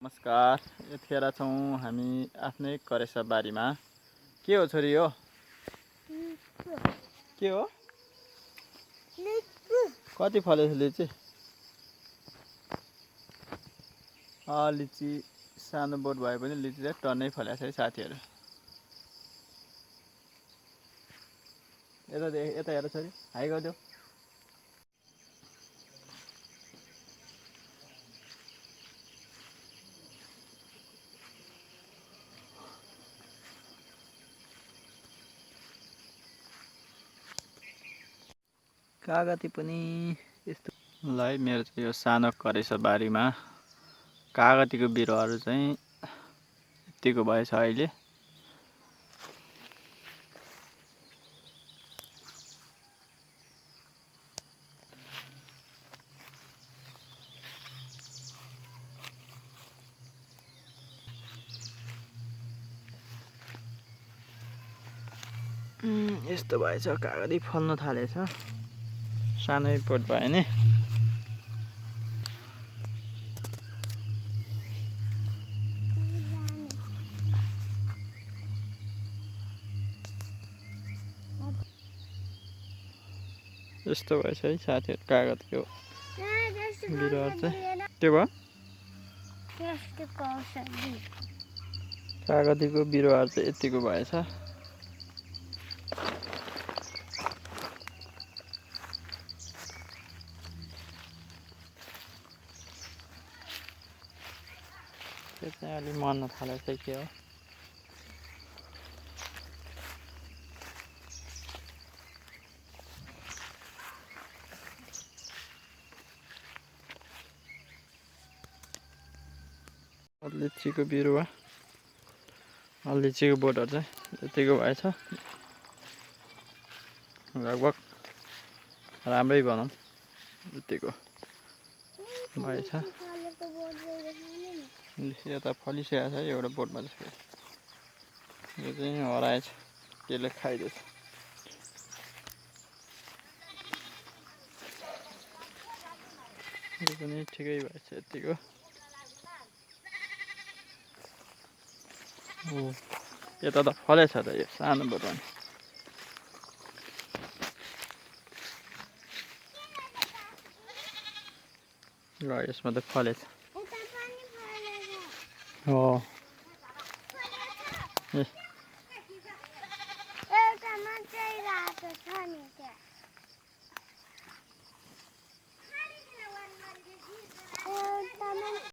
नमस्कार। यतिखेर छौँ हामी आफ्नै करेसा बारीमा। के हो छोरी हो? के हो? कति फलेछ लिची? लिची सानो बोट भए पनि लिची चाहिँ टन्नै फलेको छ है साथीहरू। यता हेर छोरी, हाई गरिदेऊ। कागती पनि यस्तो ल है। मेरो चाहिँ यो सानो करेसा बारीमा कागतीको बिरुवाहरू चाहिँ यतिको भएछ अहिले। यस्तो भएछ, कागती फल्न थालेछ। सानै बोट भए नि यस्तो भएछ है साथीहरू कागतीको बिरुवा चाहिँ। के भयो? कागतीको बिरुवाहरू चाहिँ यतिको भएछ। त्यो चाहिँ अलि मर्न थालेछ के हो? लिचीको बिरुवा, लिचीको बोटहरू चाहिँ यतिको भएछ। लगभग राम्रै भनौँ यतिको भएछ। यता फलिसकेको छ एउटा बोटमा चाहिँ। यो चाहिँ हराएछ, त्यसले खाइदिएछ। यो पनि ठिकै भएछ यतिको। यता त फलेछ त यो सानो बोटमा। ल यसमा त फलेछ। हो